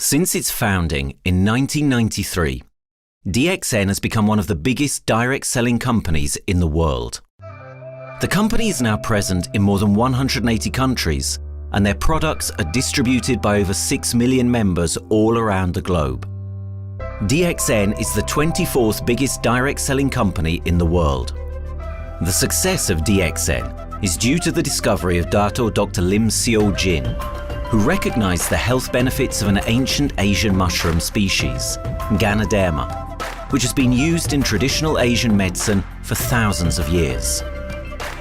Since its founding in 1993, DXN has become one of the biggest direct selling companies in the world. The company is now present in more than 180 countries, and their products are distributed by over 6 million members all around the globe. DXN is the 24th biggest direct selling company in the world. The success of DXN is due to the discovery of Dr. Lim Seo Jin, who recognized the health benefits of an ancient Asian mushroom species, Ganoderma, which has been used in traditional Asian medicine for thousands of years.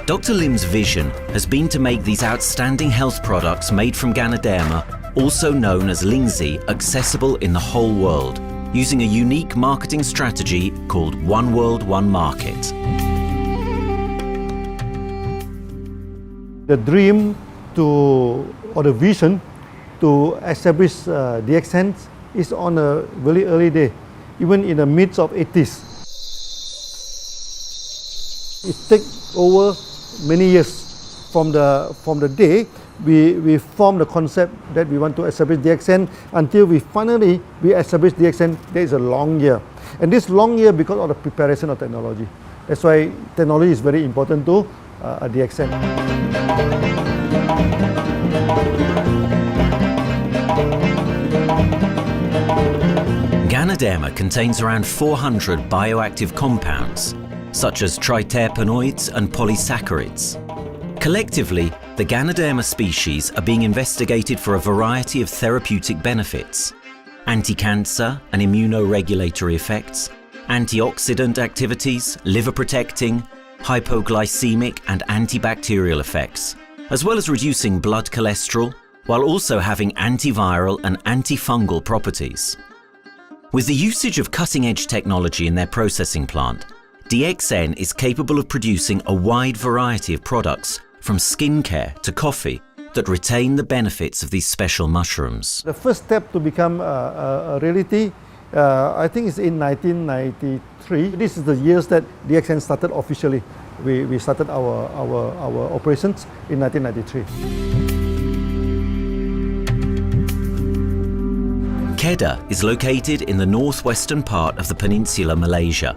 Dr. Lim's vision has been to make these outstanding health products made from Ganoderma, also known as Lingzi, accessible in the whole world, using a unique marketing strategy called One World, One Market. The dream or the vision to establish DXN is on a very early day, even in the midst of 80s. It takes over many years from the day we formed the concept that we want to establish DXN until we finally establish DXN. There is a long year, and this long year because of the preparation of technology. That's why technology is very important to DXN. Ganoderma contains around 400 bioactive compounds, such as triterpenoids and polysaccharides. Collectively, the Ganoderma species are being investigated for a variety of therapeutic benefits: anti-cancer and immunoregulatory effects, antioxidant activities, liver protecting, hypoglycemic and antibacterial effects, as well as reducing blood cholesterol, while also having antiviral and antifungal properties. With the usage of cutting-edge technology in their processing plant, DXN is capable of producing a wide variety of products, from skincare to coffee, that retain the benefits of these special mushrooms. The first step to become a reality, I think, is in 1993. This is the years that DXN started officially. We started our operations in 1993. Kedah is located in the northwestern part of the peninsula Malaysia,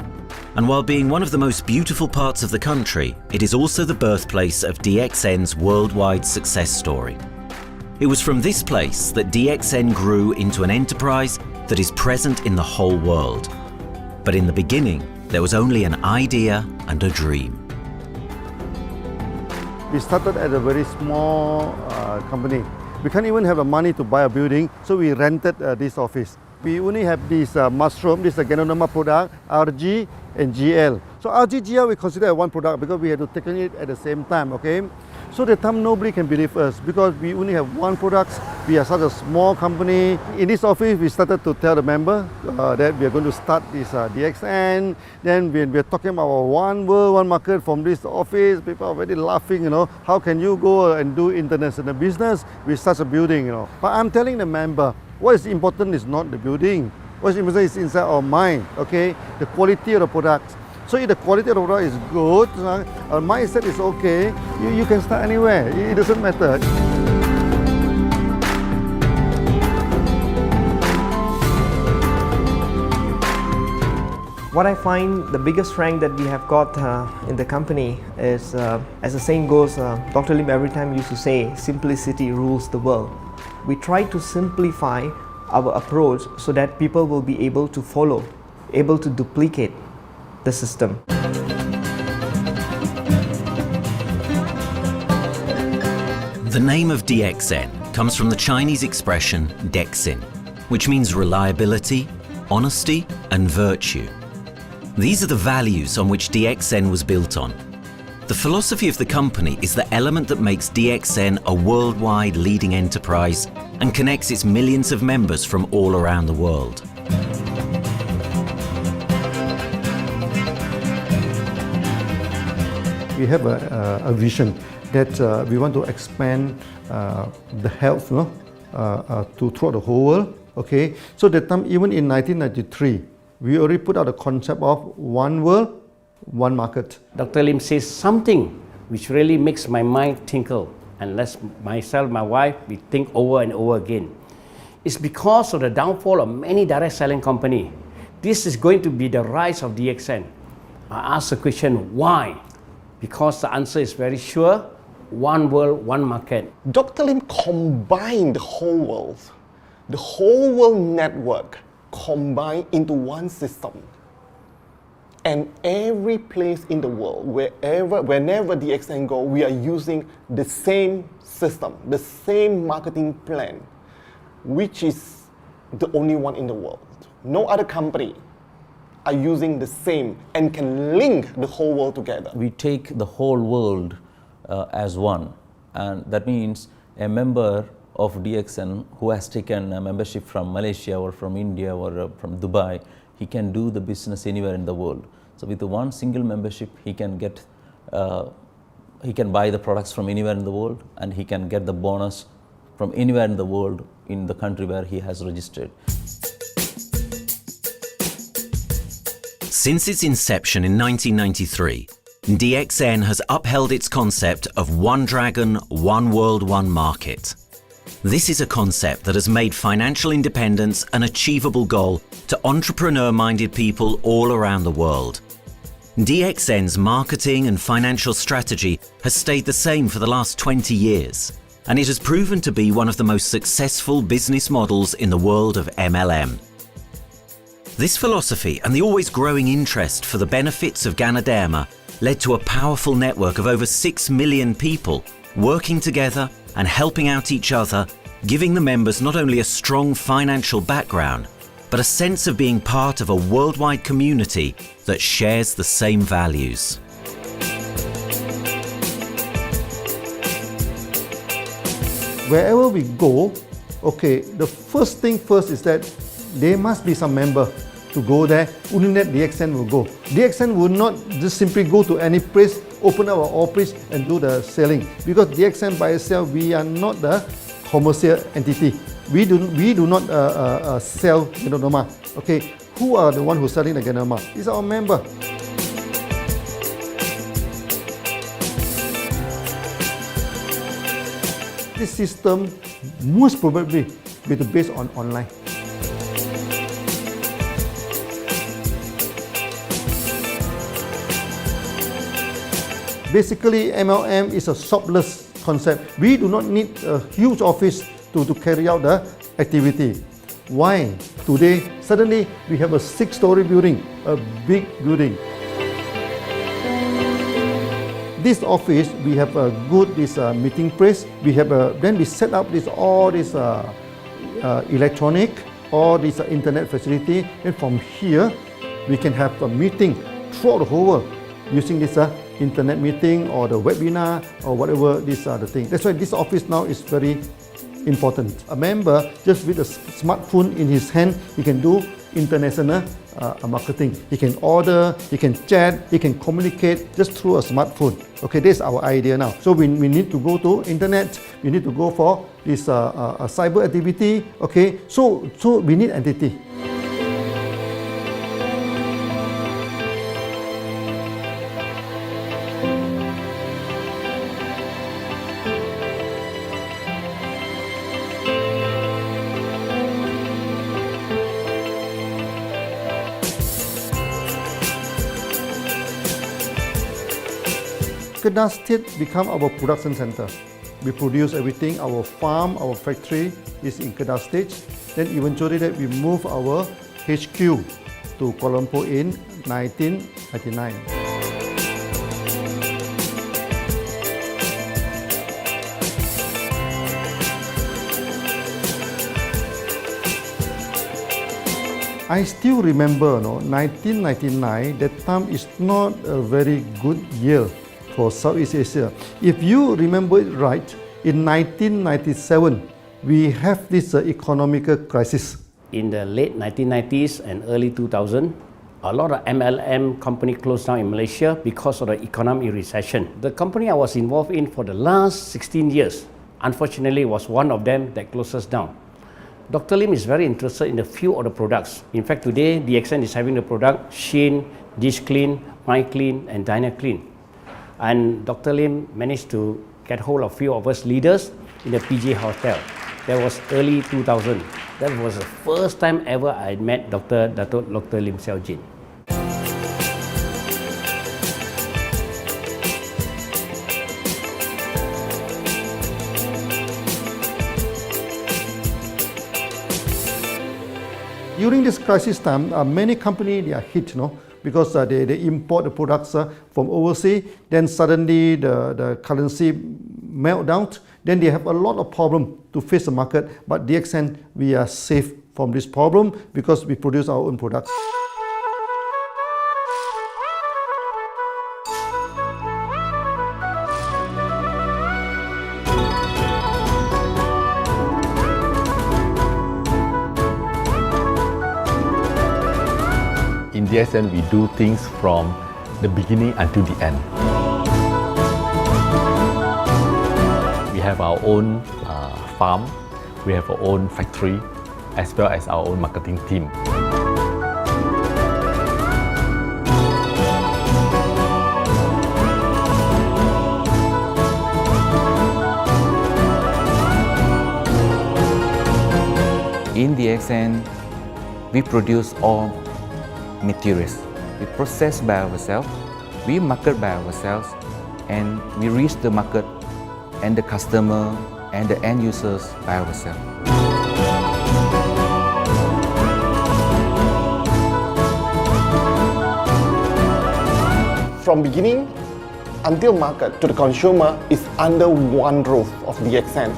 and while being one of the most beautiful parts of the country, it is also the birthplace of DXN's worldwide success story. It was from this place that DXN grew into an enterprise that is present in the whole world. But in the beginning, there was only an idea and a dream. We started at a very small company. We can't even have the money to buy a building, so we rented this office. We only have this mushroom, this is a Ganoderma product, RG and GL. So RG, GL we consider one product because we had to take it at the same time, okay? So at the time nobody can believe us because we only have one product. We are such a small company. In this office, we started to tell the member that we are going to start this DXN. Then we are talking about one world, one market from this office. People are very laughing, you know. How can you go and do international business with such a building, you know? But I'm telling the member, what is important is not the building. What is important is inside our mind, okay? The quality of the product. So if the quality of the product is good, our mindset is okay, you can start anywhere. It doesn't matter. What I find the biggest strength that we have got in the company is, as the saying goes, Dr. Lim every time used to say, simplicity rules the world. We try to simplify our approach so that people will be able to follow, able to duplicate the system. The name of DXN comes from the Chinese expression DXN, which means reliability, honesty, and virtue. These are the values on which DXN was built on. The philosophy of the company is the element that makes DXN a worldwide leading enterprise and connects its millions of members from all around the world. We have a vision that we want to expand the health to throughout the whole world. Okay, so that time, even in 1993, we already put out the concept of one world, one market. Dr. Lim says something which really makes my mind tinkle, and lets myself, my wife, we think over and over again. It's because of the downfall of many direct selling companies. This is going to be the rise of DXN. I ask the question, why? Because the answer is very sure, one world, one market. Dr. Lim combined the whole world network combined into one system. And every place in the world, whenever DXN go, we are using the same system, the same marketing plan, which is the only one in the world. No other company are using the same and can link the whole world together. We take the whole world as one, and that means a member of DXN who has taken a membership from Malaysia or from India or from Dubai, he can do the business anywhere in the world. So with the one single membership, he can get, he can buy the products from anywhere in the world, and he can get the bonus from anywhere in the world in the country where he has registered. Since its inception in 1993, DXN has upheld its concept of one dragon, one world, one market. This is a concept that has made financial independence an achievable goal to entrepreneur-minded people all around the world. DXN's marketing and financial strategy has stayed the same for the last 20 years, and it has proven to be one of the most successful business models in the world of MLM. This philosophy and the always growing interest for the benefits of Ganoderma led to a powerful network of over 6 million people working together and helping out each other, giving the members not only a strong financial background, but a sense of being part of a worldwide community that shares the same values. Wherever we go, okay, the first thing first is that there must be some member to go there. Only that DXN will go. DXN will not just simply go to any place, open our office and do the selling. Because DXN by itself, we are not the commercial entity. We do not sell Ganoderma. Okay, who are the one who's selling the Ganoderma? It's our member. This system most probably will be based on online. Basically, MLM is a shopless concept. We do not need a huge office to carry out the activity. Why? Today, suddenly we have a 6-story building, a big building. This office, we have a good meeting place. We have then we set up all this electronic, all this internet facility, and from here we can have a meeting throughout the whole world using this internet meeting or the webinar or whatever these are the things. That's why this office now is very important. A member, just with a smartphone in his hand, he can do international marketing. He can order, he can chat, he can communicate just through a smartphone. Okay, that's our idea now. So we need to go to internet, we need to go for this cyber activity. Okay, so we need entity. Kedah State become our production center. We produce everything. Our farm, our factory is in Kedah State. Then eventually that we move our HQ to Kuala Lumpur in 1999. I still remember, 1999, that time is not a very good year for Southeast Asia. If you remember it right, in 1997, we have this economical crisis. In the late 1990s and early 2000, a lot of MLM company closed down in Malaysia because of the economic recession. The company I was involved in for the last 16 years, unfortunately, was one of them that closes down. Dr. Lim is very interested in a few of the products. In fact, today, DXN is having the product Sheen, Dish Clean, My Clean, and Diner Clean. And Dr. Lim managed to get hold of a few of us leaders in the PJ Hotel. That was early 2000. That was the first time ever I met Dr. Lim Xiao Jin. During this crisis time, many companies they are hit, because they import the products from overseas. Then suddenly the currency melt down. Then they have a lot of problem to face the market. But DXN, we are safe from this problem because we produce our own products. In DXN, we do things from the beginning until the end. We have our own farm, we have our own factory, as well as our own marketing team. In DXN, we produce all materials. We process by ourselves, we market by ourselves, and we reach the market and the customer and the end users by ourselves. From beginning until market to the consumer is under one roof of DXN.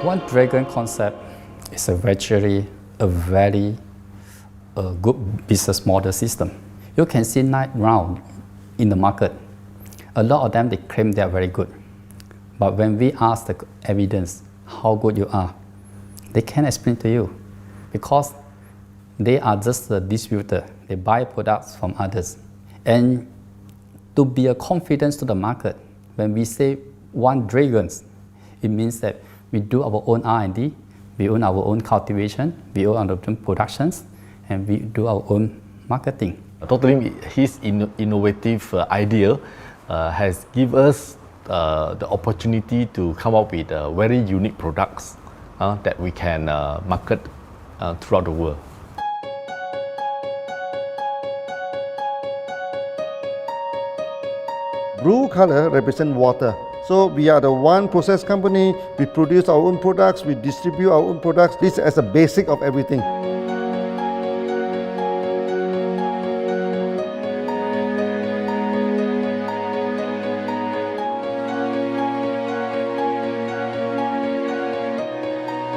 One Dragon concept is actually a very good business model system. You can see right now in the market, a lot of them they claim they are very good. But when we ask the evidence how good you are, they can't explain to you because they are just a distributor. They buy products from others. And to be a confidence to the market, when we say One Dragons, it means that we do our own R&D, we own our own cultivation, we own our own productions, and we do our own marketing. Totally, his innovative idea has given us the opportunity to come up with very unique products that we can market throughout the world. Blue color represents water. So we are the one process company, we produce our own products, we distribute our own products. This is as a basic of everything.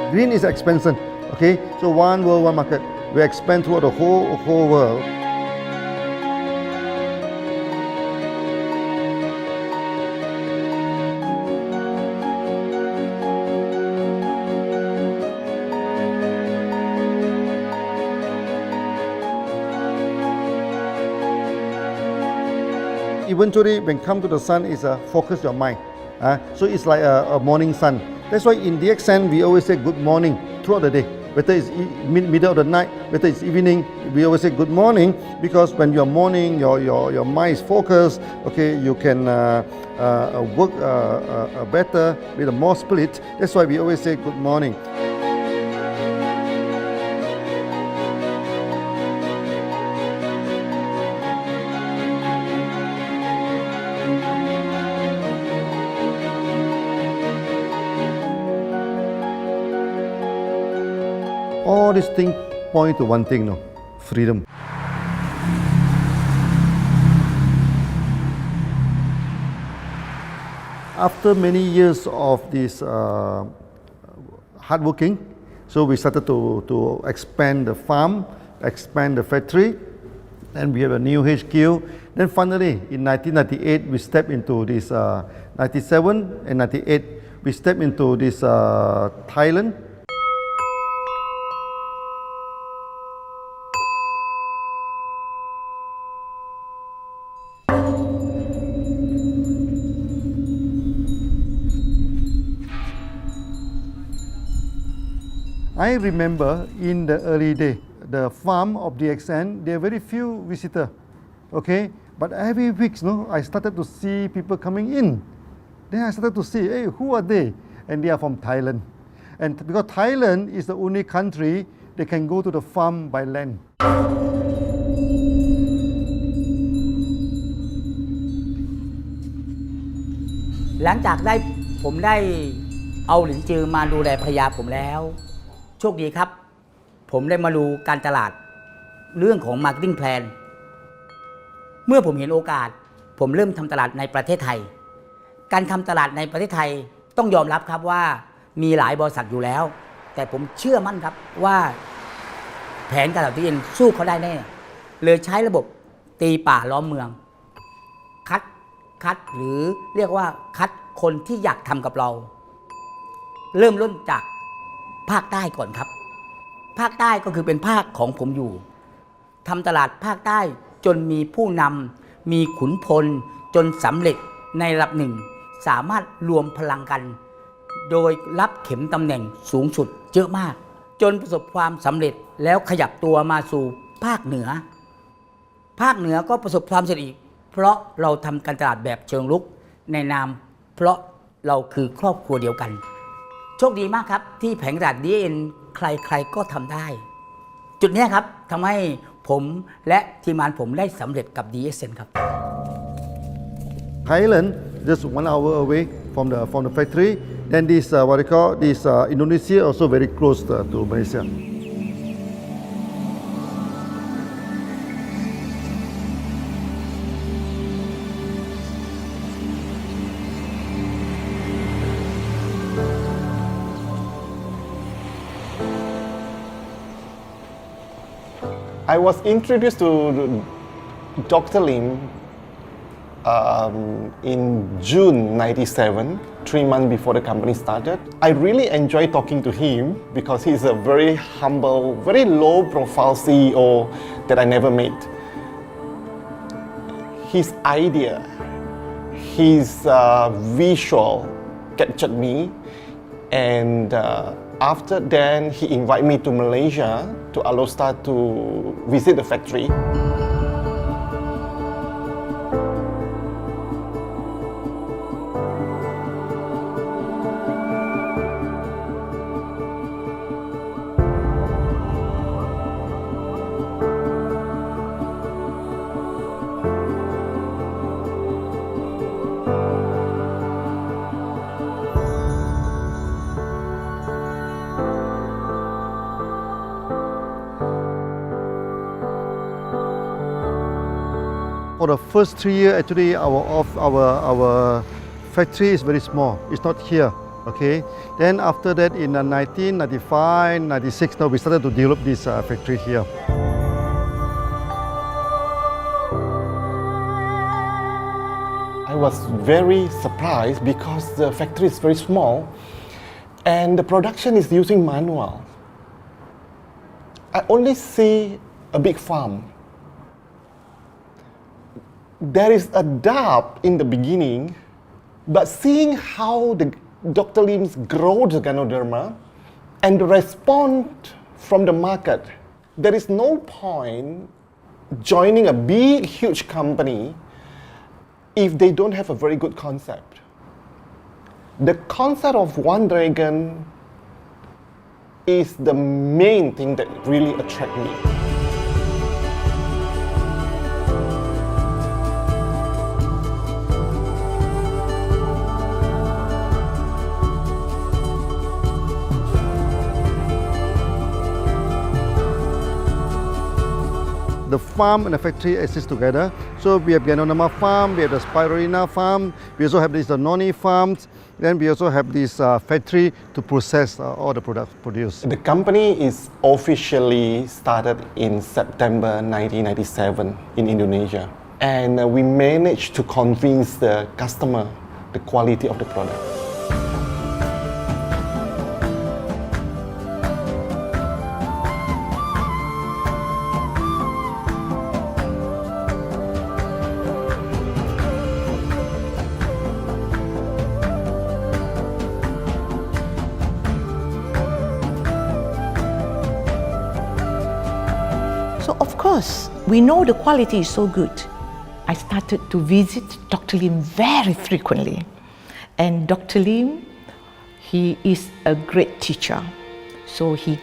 Green is expansion, okay? So one world, one market. We expand throughout the whole world. Eventually, when come to the sun, is focus your mind. So it's like a morning sun. That's why in DXN, we always say good morning throughout the day. Whether it's middle of the night, whether it's evening, we always say good morning because when you're morning, your mind is focused. Okay, you can work better with a more spirit. That's why we always say good morning. All these things point to one thing, freedom. After many years of this hard working, so we started to expand the farm, expand the factory, and we have a new HQ. Then finally, in 1998, we stepped into this, 97 and 98, we stepped into this Thailand. I remember in the early day, the farm of DXN, there are very few visitors, okay? But every week, I started to see people coming in. Then I started to see, hey, who are they? And they are from Thailand. And because Thailand is the only country they can go to the farm by land. หลังจากผมได้เอาหลินจือมาดูแลภรรยาผมแล้วโชคดีครับผมได้มาดูการตลาดเรื่องของ Marketing Plan เมื่อผมเห็นโอกาสผมเริ่มทำตลาดในประเทศไทยการทำตลาดในประเทศไทยต้องยอมรับครับว่ามีหลายบริษัทอยู่แล้วแต่ผมเชื่อมั่นครับว่าแผนการตลาดที่ดินสู้เขาได้แน่เลยใช้ระบบตีป่าล้อมเมืองคัดหรือเรียกว่าคัดคนที่อยากทำกับเราเริ่มต้นจากภาคใต้ก่อนครับภาคใต้ก็คือเป็นภาคของผมอยู่ทำตลาดภาคใต้จนมีผู้นำมีขุนพลจนสำเร็จในระดับหนึ่งสามารถรวมพลังกันโดยรับเข็มตำแหน่งสูงสุดเยอะมากจนประสบความสำเร็จแล้วขยับตัวมาสู่ภาคเหนือก็ประสบความสำเร็จอีกเพราะเราทำการตลาดแบบเชิงรุกในนามเพราะเราคือครอบครัวเดียวกันโชคดีมากครับที่แผงตลาด DXN ใครๆก็ทำได้จุดนี้ครับทำให้ผมและทีมงานผมได้สำเร็จกับ DXN ครับ Thailand just 1 hour away from the factory. Then this what they call this Indonesia also very close to Malaysia. I was introduced to Dr. Lim in June '97, 3 months before the company started. I really enjoy talking to him because he's a very humble, very low-profile CEO that I never met. His idea, his visual captured me, and after then he invited me to Malaysia to Alostar to visit the factory. For the first 3 years, actually, our factory is very small. It's not here, okay. Then after that, in 1995, 96, now we started to develop this factory here. I was very surprised because the factory is very small and the production is using manual. I only see a big farm. There is a doubt in the beginning, but seeing how Dr. Lim's grow the Ganoderma and the response from the market, there is no point joining a big, huge company if they don't have a very good concept. The concept of One Dragon is the main thing that really attracts me. The farm and the factory exist together. So we have Ganoderma farm, we have the Spirulina farm, we also have this noni farms, then we also have this factory to process all the products produced. The company is officially started in September 1997 in Indonesia. And we managed to convince the customer the quality of the product. because we know the quality is so good, I started to visit Dr. Lim very frequently. And Dr. Lim, he is a great teacher. So he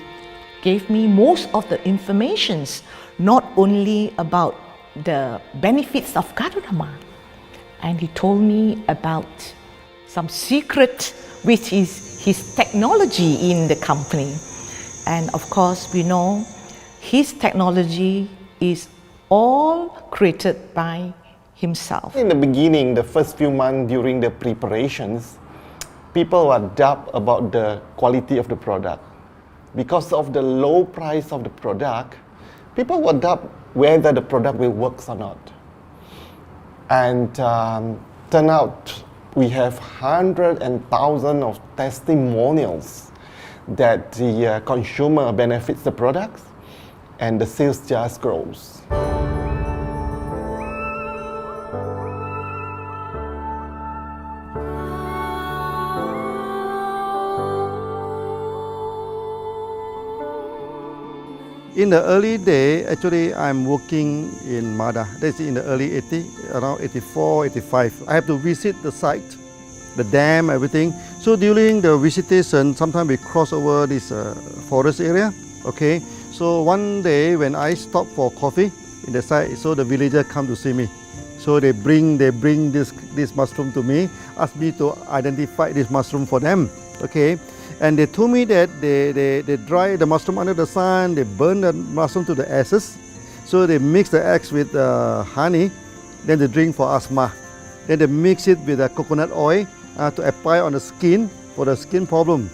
gave me most of the informations, not only about the benefits of Ganoderma, and he told me about some secret, which is his technology in the company. And of course, we know his technology is all created by himself. In the beginning, the first few months during the preparations, people were doubt about the quality of the product. Because of the low price of the product, people were doubt whether the product will work or not. And turn out we have hundreds and thousands of testimonials that the consumer benefits the products and the sales just grows. In the early day, actually, I'm working in Mada. That's in the early 80s, around 84, 85. I have to visit the site, the dam, everything. So during the visitation, sometimes we cross over this forest area. Okay. So one day when I stop for coffee in the site, so the villager come to see me. So they bring this mushroom to me, ask me to identify this mushroom for them. Okay. And they told me that they dry the mushroom under the sun, they burn the mushroom to the ashes. So they mix the eggs with honey, then they drink for asthma. Then they mix it with coconut oil to apply on the skin for the skin problem.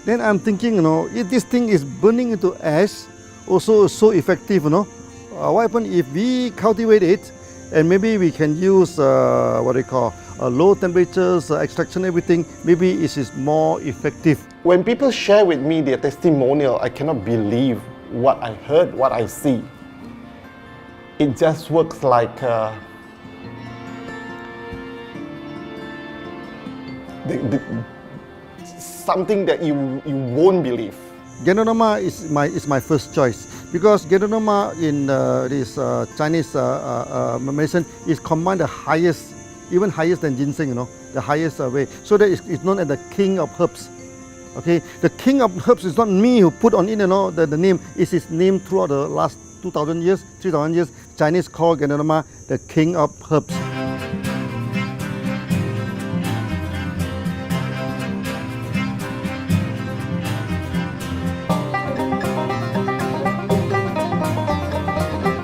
Then I'm thinking, if this thing is burning into ash, also so effective, what happens if we cultivate it and maybe we can use low temperatures, extraction, everything, maybe it is more effective. When people share with me their testimonial, I cannot believe what I heard, what I see. It just works like something that you won't believe. Ganoderma is my first choice because Ganoderma in this Chinese medicine is combined the highest, even higher than ginseng, the highest way. So that it's known as the king of herbs. Okay, the king of herbs is not me who put on it, the name is his name throughout the last 2,000 years, 3,000 years. Chinese call Ganoderma the king of herbs.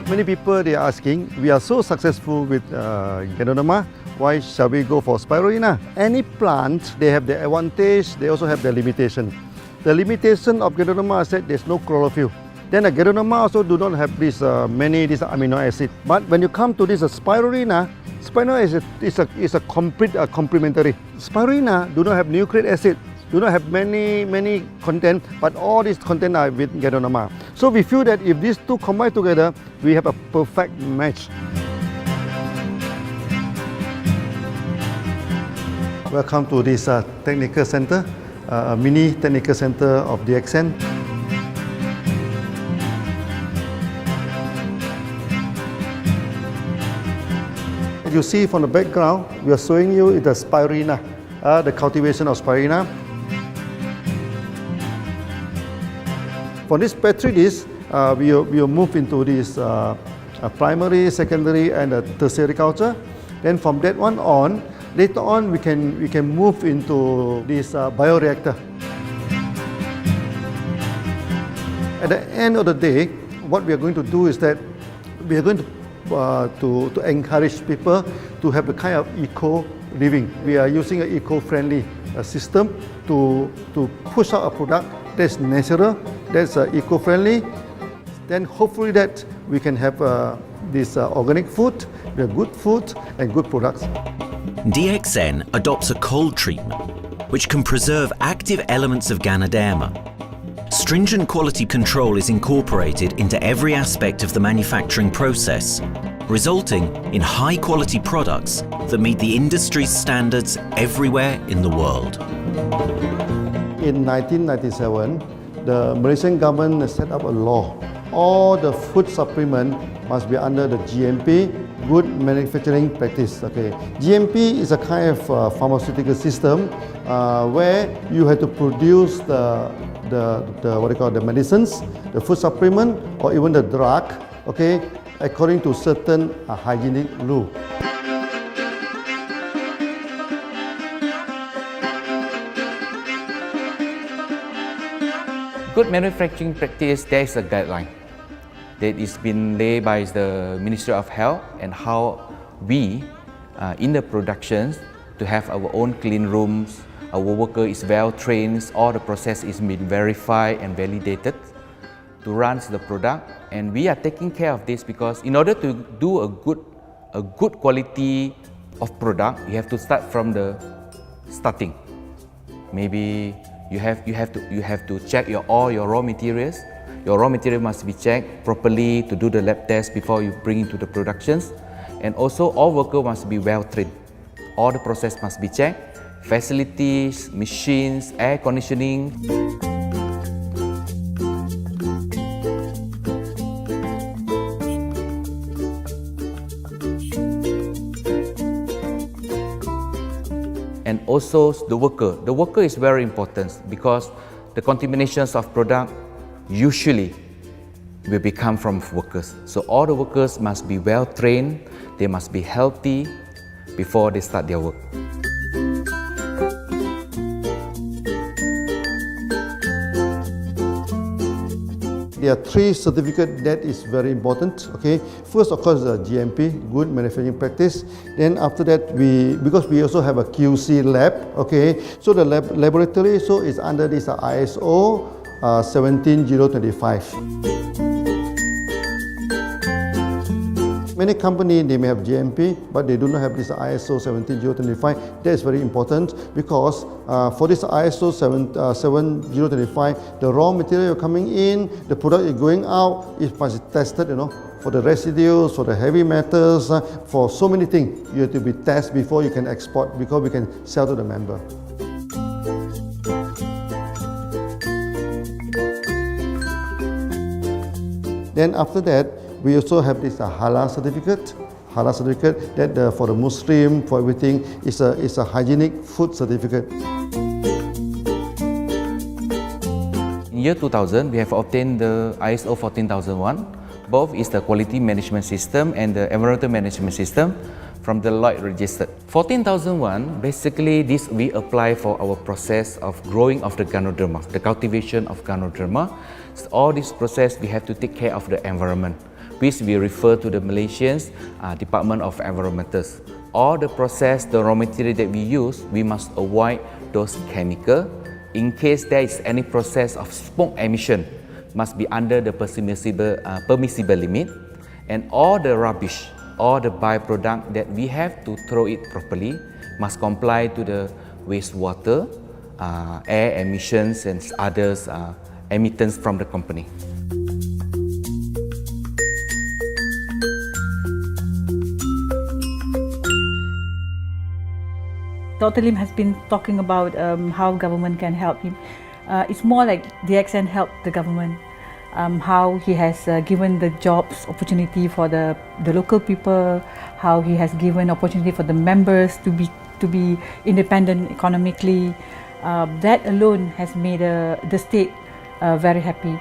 Many people they are asking, we are so successful with Ganoderma, why shall we go for spirulina? Any plant, they have their advantage, they also have their limitation. The limitation of Ganoderma is that there's no chlorophyll. Then the Ganoderma also do not have this this amino acid. But when you come to this spirulina, spirulina is a complete complementary. Spirulina do not have nucleic acid, do not have many content, but all these content are with Ganoderma. So we feel that if these two combine together, we have a perfect match. Welcome to this technical center, a mini technical center of DXN. As you see from the background, we are showing you the spirulina, the cultivation of spirulina. For this petri dish, we will move into this primary, secondary, and tertiary culture. Then from that one on, later on we can move into this bioreactor. At the end of the day, what we are going to do is that we are going to encourage people to have the kind of eco living. We are using an eco-friendly system to push out a product that's natural, that's eco-friendly. Then hopefully that we can have this organic food, good food and good products. DXN adopts a cold treatment which can preserve active elements of Ganoderma. Stringent quality control is incorporated into every aspect of the manufacturing process, resulting in high-quality products that meet the industry's standards everywhere in the world. In 1997, the Malaysian government set up a law all the food supplement must be under the GMP, good manufacturing practice. Okay, GMP is a kind of pharmaceutical system where you have to produce the what they call the medicines, the food supplement, or even the drug. Okay, according to certain hygienic rule. Good manufacturing practice, there is a guideline that is been laid by the Ministry of Health and how we in the productions to have our own clean rooms, our worker is well trained, all the process is being verified and validated to run the product, and we are taking care of this because in order to do a good quality of product, you have to start from the starting. Maybe you have to check all your raw materials. Your raw material must be checked properly to do the lab test before you bring into the productions. And also all workers must be well trained. All the process must be checked. Facilities, machines, air conditioning. And also the worker. The worker is very important because the contaminations of product usually will become from workers. So all the workers must be well trained, they must be healthy before they start their work. There are three certificates that is very important. Okay, first of course the GMP, good manufacturing practice. Then after that because we also have a QC lab. Okay, so the laboratory is under this ISO 17025. Many companies, they may have GMP, but they do not have this ISO 17025. That is very important because for this ISO 7025, the raw material coming in, the product is going out, it must be tested, for the residues, for the heavy metals, for so many things. You have to be tested before you can export, because we can sell to the member. Then after that, we also have this halal certificate. Halal certificate that for the Muslim, for everything, is a hygienic food certificate. In year 2000, we have obtained the ISO 14001. Both is the quality management system and the environmental management system from the Lloyd registered. 14001, basically this we apply for our process of growing of the Ganoderma, the cultivation of Ganoderma. So all this process we have to take care of the environment, which we refer to the Malaysian Department of Environmentals. All the process, the raw material that we use, we must avoid those chemicals. In case there is any process of smoke emission, must be under the permissible limit, and all the rubbish, all the byproduct that we have to throw it properly must comply to the wastewater, air emissions and others emittance from the company. Dr. Lim has been talking about how government can help him. It's more like DXN helped the government, how he has given the jobs opportunity for the local people, how he has given opportunity for the members to be independent economically. That alone has made the state very happy.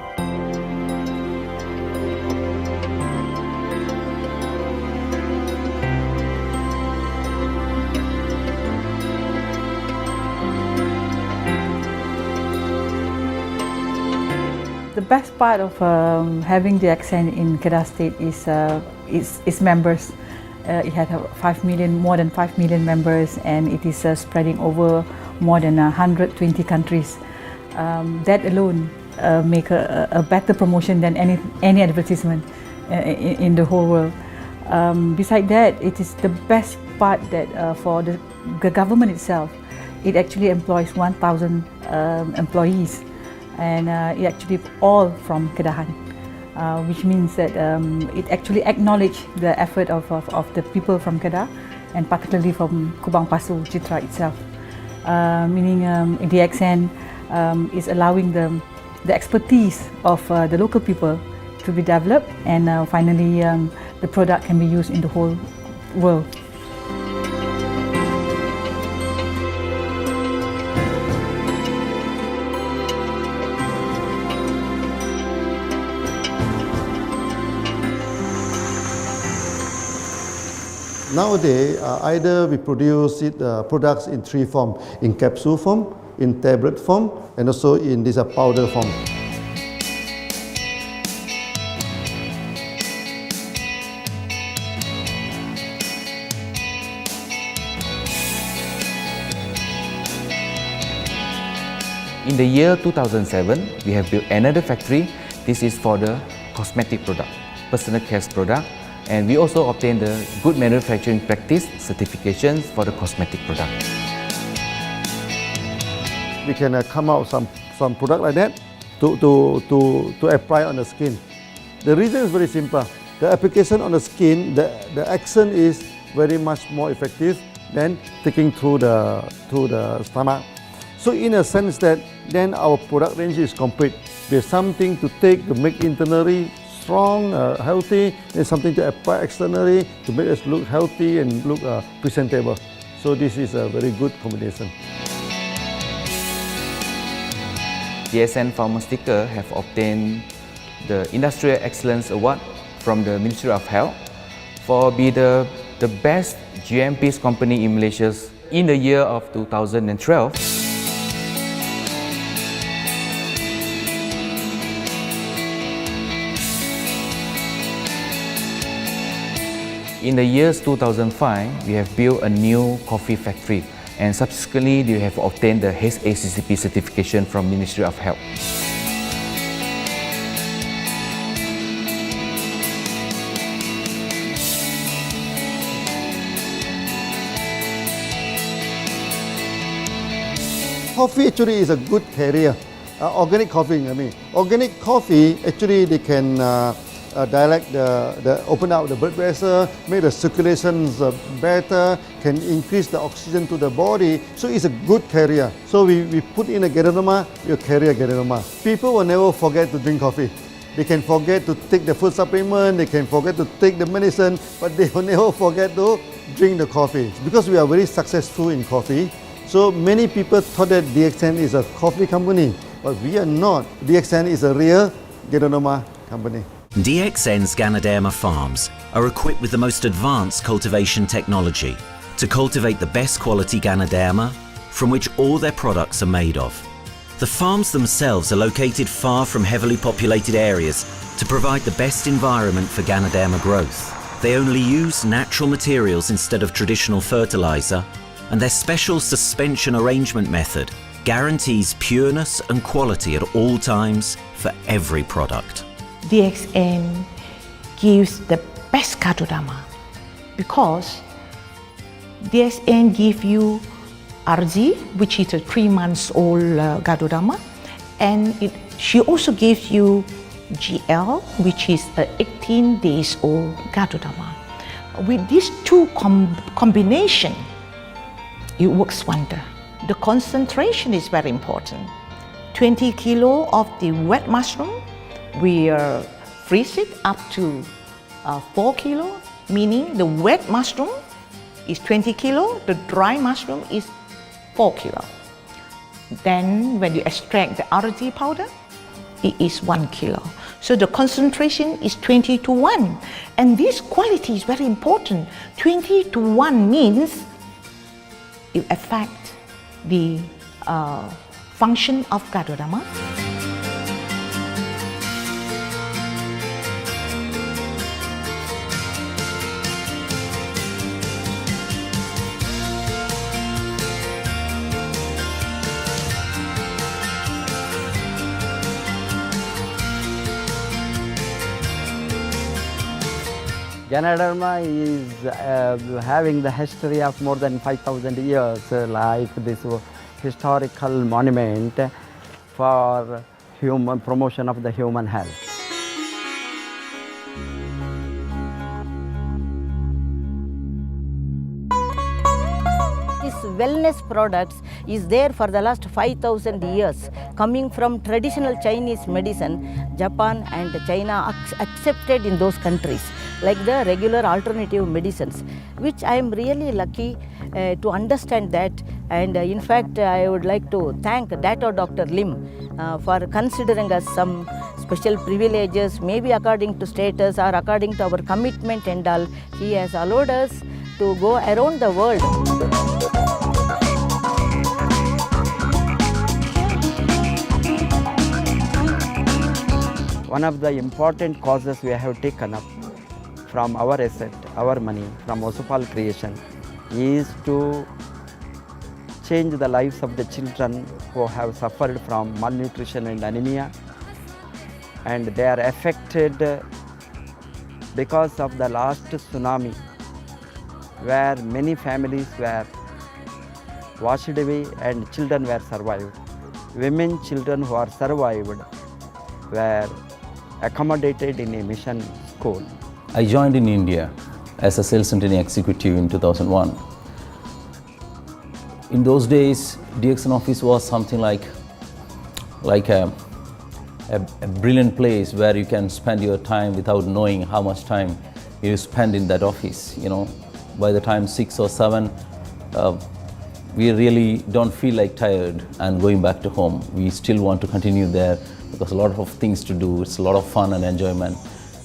The best part of having DXN in Kedah State is its members. It has more than 5 million members, and it is spreading over more than 120 countries. That alone make a better promotion than any advertisement in the whole world. Besides that, it is the best part that for the government itself, it actually employs 1,000 employees. And it actually all from Kedahan, which means that it actually acknowledges the effort of the people from Kedah, and particularly from Kubang Pasu, Citra itself. Meaning DXN is allowing the expertise of the local people to be developed, and finally the product can be used in the whole world. Nowadays, either we produce products in three forms: in capsule form, in tablet form, and also in this powder form. In the year 2007, we have built another factory. This is for the cosmetic product, personal care product, and we also obtained the Good Manufacturing Practice certifications for the cosmetic product. We can come out some product like that to apply on the skin. The reason is very simple. The application on the skin, the action is very much more effective than taking through the stomach. So in a sense that then our product range is complete. There's something to take to make internally strong, healthy, and something to apply externally to make us look healthy and look presentable. So this is a very good combination. DXN Pharmaceutical have obtained the Industrial Excellence Award from the Ministry of Health for being the best GMP company in Malaysia in the year of 2012. In the years 2005, we have built a new coffee factory, and subsequently we have obtained the HACCP certification from Ministry of Health. Coffee actually is a good carrier. Organic coffee, Organic coffee, actually they can dilate open up the blood vessel, make the circulations better, can increase the oxygen to the body. So it's a good carrier. So we put in a Ganoderma, you carry a Ganoderma. People will never forget to drink coffee. They can forget to take the food supplement, they can forget to take the medicine, but they will never forget to drink the coffee. Because we are very successful in coffee, so many people thought that DXN is a coffee company, but we are not. DXN is a real Ganoderma company. DXN's Ganoderma farms are equipped with the most advanced cultivation technology to cultivate the best quality Ganoderma from which all their products are made of. The farms themselves are located far from heavily populated areas to provide the best environment for Ganoderma growth. They only use natural materials instead of traditional fertilizer, and their special suspension arrangement method guarantees pureness and quality at all times for every product. DXN gives the best Ganoderma because DXN gives you RZ, which is a 3 months old Ganoderma, and she also gives you GL, which is a 18 days old Ganoderma. With these two combination, it works wonder. The concentration is very important. 20 kilo of the wet mushroom, we freeze it up to 4 kilo, meaning the wet mushroom is 20 kilo, the dry mushroom is 4 kilo. Then when you extract the RZ powder, it is 1 kilo. So the concentration is 20:1. And this quality is very important. 20:1 means it affects the function of Ganoderma. Ganoderma is having the history of more than 5,000 years, like this historical monument for human promotion of the human health. This wellness products is there for the last 5,000 years, coming from traditional Chinese medicine. Japan and China accepted in those countries, like the regular alternative medicines, which I am really lucky to understand that. And in fact, I would like to thank Dr. Lim for considering us some special privileges, maybe according to status or according to our commitment and all. He has allowed us to go around the world. One of the important causes we have taken up from our asset, our money, from Osopal creation, is to change the lives of the children who have suffered from malnutrition and anemia, and they are affected because of the last tsunami, where many families were washed away and children were survived. Women, children who are survived were accommodated in a mission school. I joined in India as a sales and training executive in 2001. In those days, DXN office was something like a brilliant place where you can spend your time without knowing how much time you spend in that office. You know, by the time 6 or 7, we really don't feel like tired and going back to home. We still want to continue there because a lot of things to do. It's a lot of fun and enjoyment.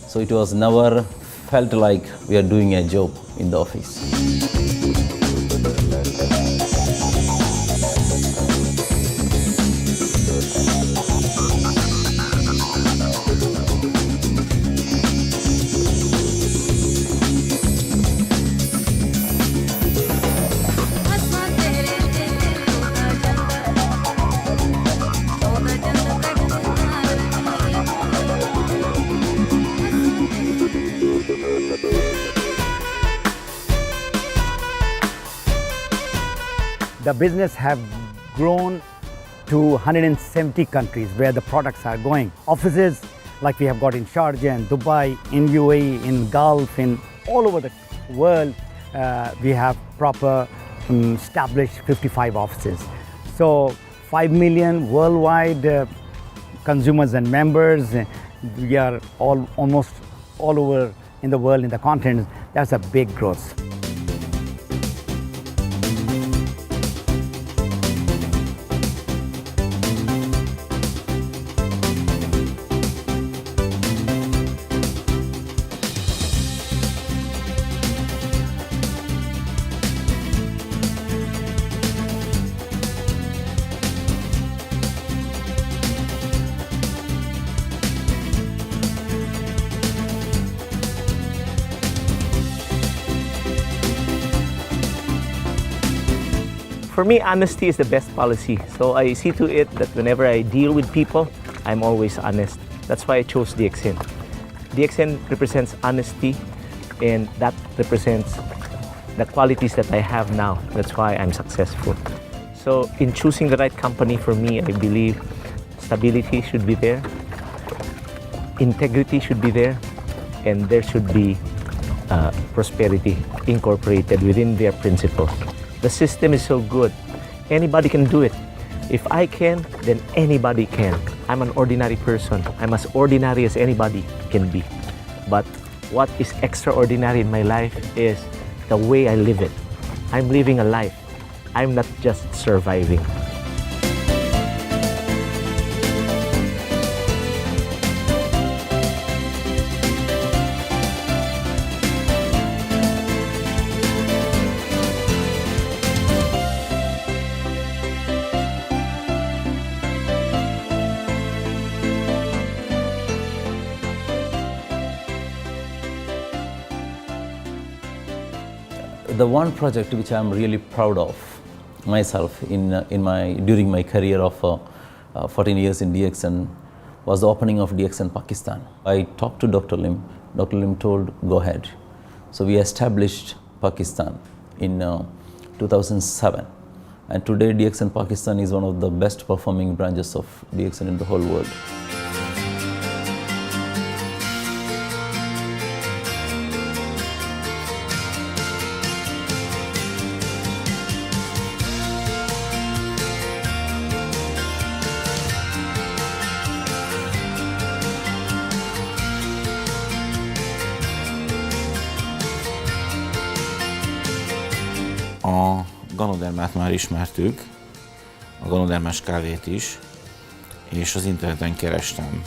So it was never felt like we are doing a job in the office. The business have grown to 170 countries where the products are going. Offices like we have got in Sharjah and Dubai, in UAE, in Gulf, in all over the world, we have proper established 55 offices. So 5 million worldwide consumers and members. We are almost all over in the world, in the continents. That's a big growth. For me, honesty is the best policy. So I see to it that whenever I deal with people, I'm always honest. That's why I chose DXN. DXN represents honesty, and that represents the qualities that I have now. That's why I'm successful. So in choosing the right company for me, I believe stability should be there, integrity should be there, and there should be prosperity incorporated within their principles. The system is so good. Anybody can do it. If I can, then anybody can. I'm an ordinary person. I'm as ordinary as anybody can be. But what is extraordinary in my life is the way I live it. I'm living a life. I'm not just surviving. The one project which I'm really proud of myself during my career of 14 years in DXN was the opening of DXN Pakistan. I talked to Dr. Lim. Dr. Lim told, go ahead. So we established Pakistan in 2007. And today DXN Pakistan is one of the best performing branches of DXN in the whole world. A Ganodermát már ismertük, a Ganodermás kávét is, és az interneten kerestem,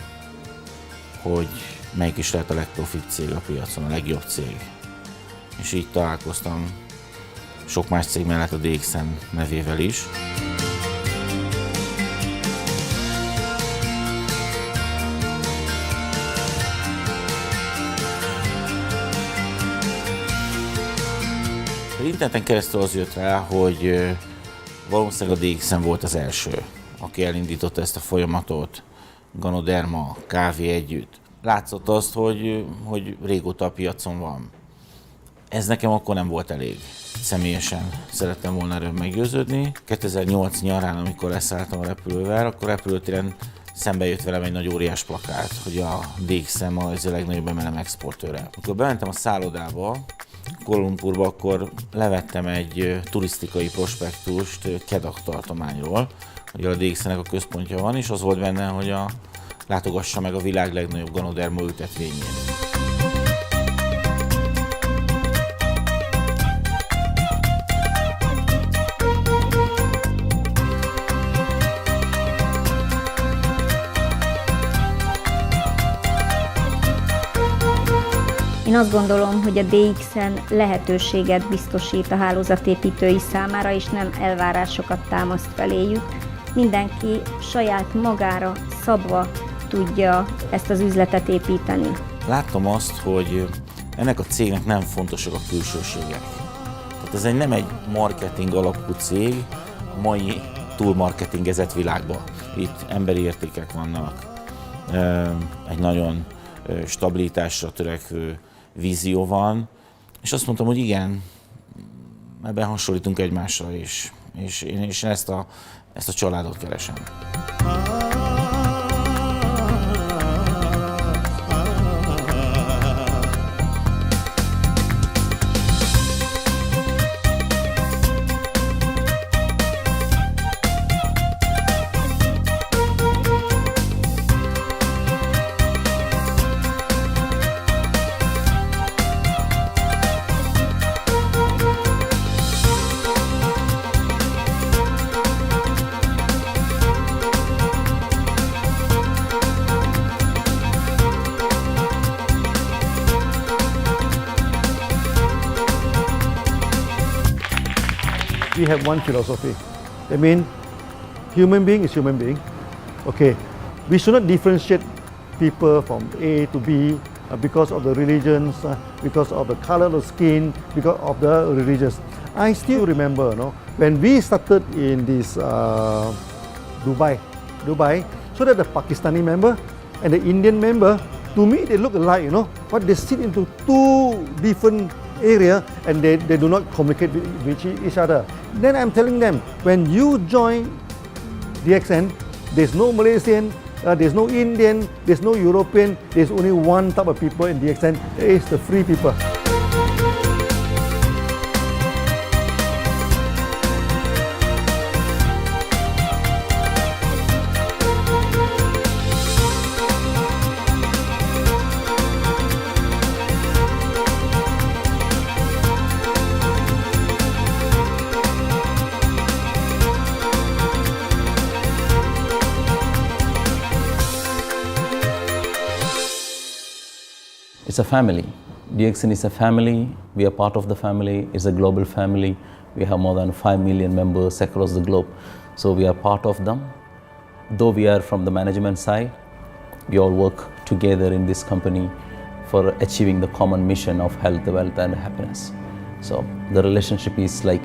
hogy melyik is lehet a legprofit cég a piacon, a legjobb cég. És így találkoztam sok más cég mellett a DXN nevével is. Az interneten keresztül az jött rá, hogy valószínűleg a DXN volt az első, aki elindította ezt a folyamatot, Ganoderma, kávé együtt. Látszott azt, hogy régóta a piacon van. Ez nekem akkor nem volt elég. Személyesen szerettem volna erről meggyőződni. 2008 nyarán, amikor leszálltam a repülővel, akkor repülőtéren szembe jött velem egy nagy óriás plakát, hogy a DXN az a legnagyobb MLM exportőre. Amikor bementem a szállodába, Kuala Lumpurba, akkor levettem egy turisztikai prospektust Kedah tartományról, hogy a DXN-nek a központja van, és az volt benne, hogy látogassa meg a világ legnagyobb Ganoderma ültetvényét. Én azt gondolom, hogy a DXN lehetőséget biztosít a hálózatépítői számára, és nem elvárásokat támaszt feléjük. Mindenki saját magára szabva tudja ezt az üzletet építeni. Láttam azt, hogy ennek a cégnek nem fontosak a külsőségek. Tehát ez nem egy marketing alapú cég a mai túlmarketingezett világban. Itt emberi értékek vannak, egy nagyon stabilitásra törekvő vízió van, és azt mondtam, hogy igen, ebben hasonlítunk egymásra is, és én ezt a családot keresem. We have one philosophy. I mean, human being is human being. Okay, we should not differentiate people from A to B because of the religions, because of the color of the skin, because of the religions. I still remember, when we started in this Dubai, so that the Pakistani member and the Indian member, to me they look alike, but they sit into two different area and they do not communicate with each other. Then I'm telling them, when you join DXN, there's no Malaysian, there's no Indian, there's no European, there's only one type of people in DXN, it's the free people. It's a family. DXN is a family. We are part of the family. It's a global family. We have more than 5 million members across the globe. So we are part of them. Though we are from the management side, we all work together in this company for achieving the common mission of health, wealth and happiness. So the relationship is like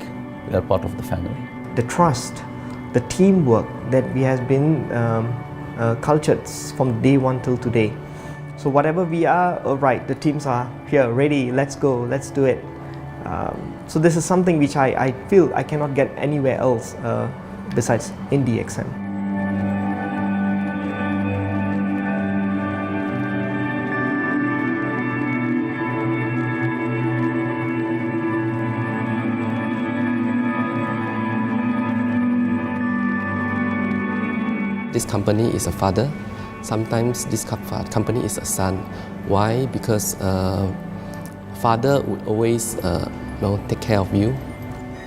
we are part of the family. The trust, the teamwork that we have been cultured from day one till today. So whatever we are, right, the teams are here, ready, let's go, let's do it. So this is something which I feel I cannot get anywhere else besides in DXN. This company is a father. Sometimes this company is a son. Why? Because father would always take care of you,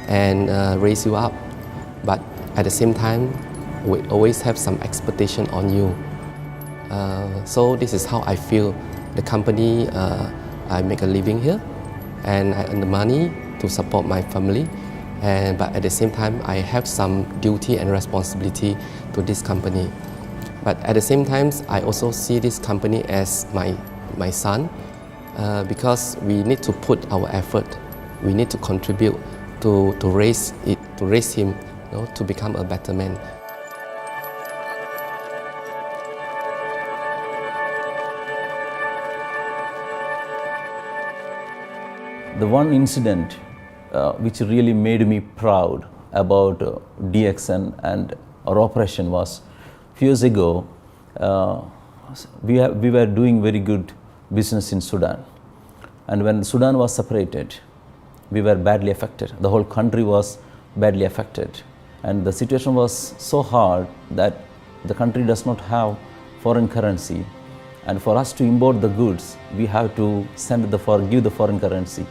and raise you up. But at the same time, we always have some expectation on you. So this is how I feel. The company, I make a living here, and I earn the money to support my family. But at the same time, I have some duty and responsibility to this company. But at the same time, I also see this company as my son, because we need to put our effort. We need to contribute to raise him, to become a better man. The one incident which really made me proud about DXN and our operation was a few years ago. We were doing very good business in Sudan, and when Sudan was separated, we were badly affected. The whole country was badly affected, and the situation was so hard that the country does not have foreign currency, and for us to import the goods, we have to give the foreign currency.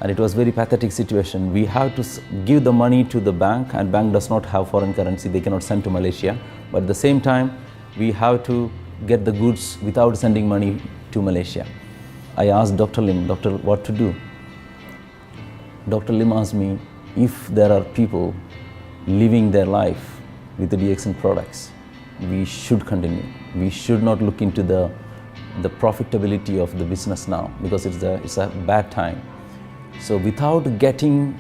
And it was very pathetic situation. We have to give the money to the bank, and bank does not have foreign currency. They cannot send to Malaysia. But at the same time, we have to get the goods without sending money to Malaysia. I asked Dr. Lim, "Doctor, what to do?" Dr. Lim asked me, if there are people living their life with the DXN products, we should continue. We should not look into the profitability of the business now, because it's a bad time. So without getting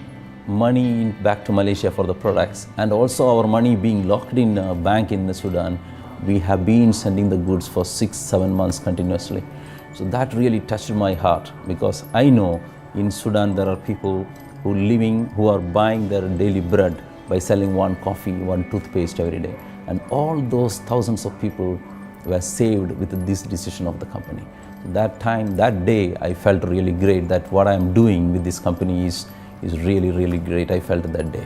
money back to Malaysia for the products, and also our money being locked in a bank in Sudan, we have been sending the goods for 6-7 months continuously. So that really touched my heart, because I know in Sudan there are people who are buying their daily bread by selling one coffee, one toothpaste every day. And all those thousands of people were saved with this decision of the company. That day, I felt really great that what I am doing with this company is really, really great. I felt that day.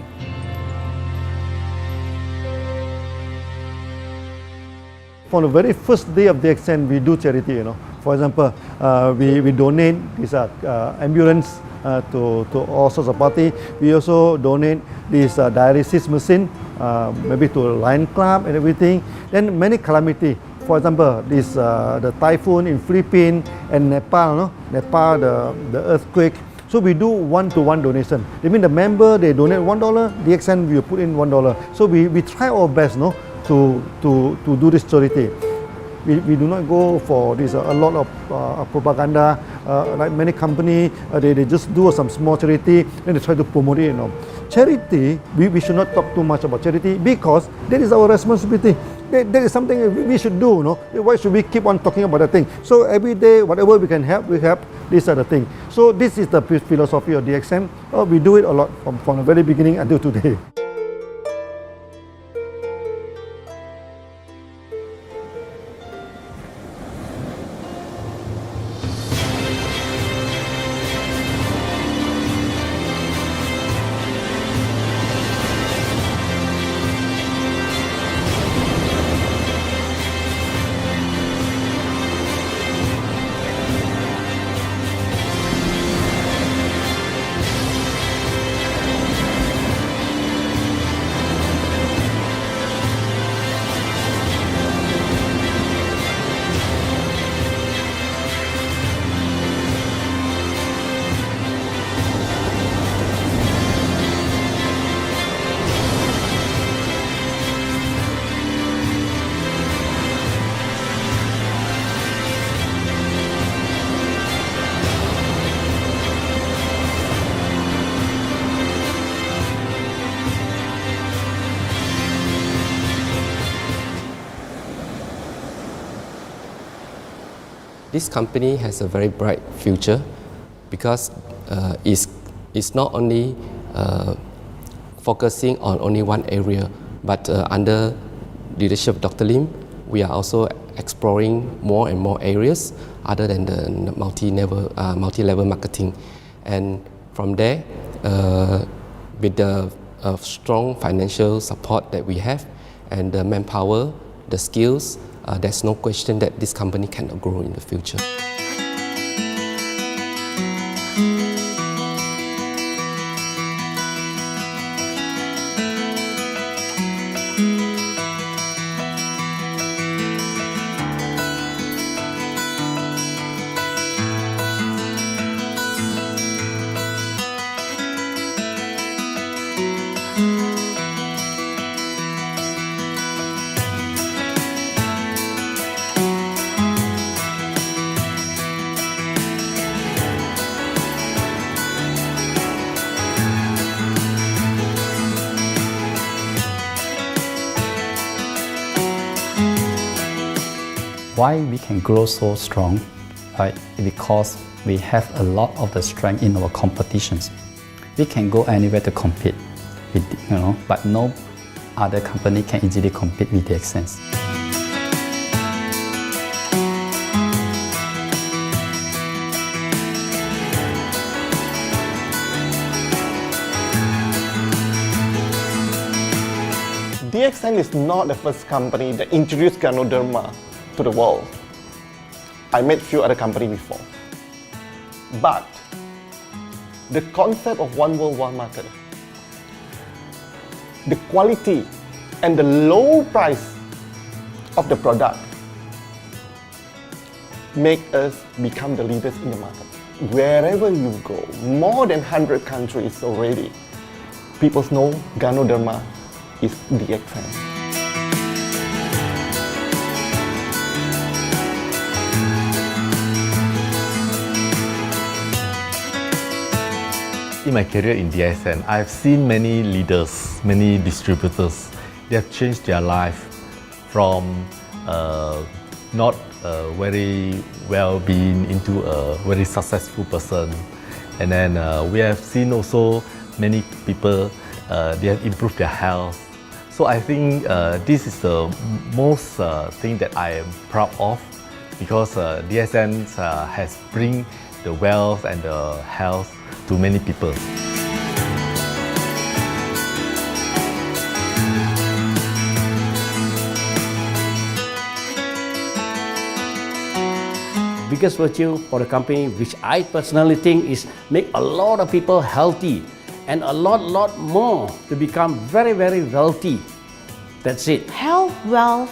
On the very first day of DXN, we do charity. For example, we donate this ambulance to all sorts of party. We also donate this dialysis machine, maybe to Lion Club and everything. Then many calamity. For example, the typhoon in Philippines and Nepal, the earthquake. So we do one-to-one donation. That means the member, they donate $1, DXN will put in $1. So we try our best to do this charity. We do not go for this a lot of propaganda, like many companies, they just do some small charity, then they try to promote it. Charity, we should not talk too much about charity, because that is our responsibility. That is something we should do. Why should we keep on talking about that thing? So every day, whatever we can help, we help. These are the things. So this is the philosophy of DXN. We do it a lot from the very beginning until today. This company has a very bright future, because it's not only focusing on only one area, but under leadership of Dr. Lim, we are also exploring more and more areas other than the multi-level marketing. And from there, with the strong financial support that we have and the manpower, the skills, there's no question that this company cannot grow in the future. Why we can grow so strong? Right? Because we have a lot of the strength in our competitions. We can go anywhere to compete, but no other company can easily compete with DXN. DXN is not the first company that introduced Ganoderma to the world. I met few other companies before. But the concept of one world, one market, the quality and the low price of the product make us become the leaders in the market. Wherever you go, more than 100 countries already, people know Ganoderma is DXN. In my career in DXN, I've seen many leaders, many distributors. They have changed their life from not very well-being into a very successful person. And then we have seen also many people, they have improved their health. So I think this is the most thing that I am proud of, because DXN has bring the wealth and the health to many people. Biggest virtue for the company, which I personally think is make a lot of people healthy and a lot more to become very wealthy. That's it. Health, wealth,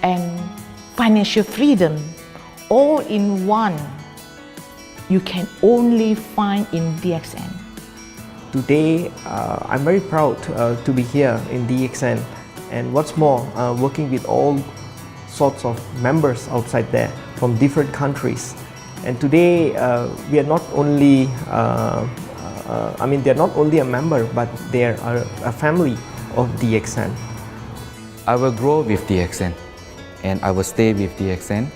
and financial freedom all in one. You can only find in DXN. Today, I'm very proud to be here in DXN, and what's more, working with all sorts of members outside there from different countries. And today, we are not only, they're not only a member, but they are a family of DXN. I will grow with DXN, and I will stay with DXN.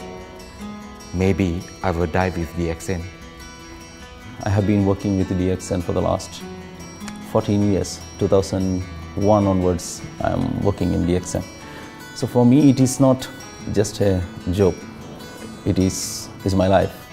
Maybe I will die with DXN. I have been working with DXN for the last 14 years. 2001 onwards, I am working in DXN. So for me, it is not just a job. It is my life.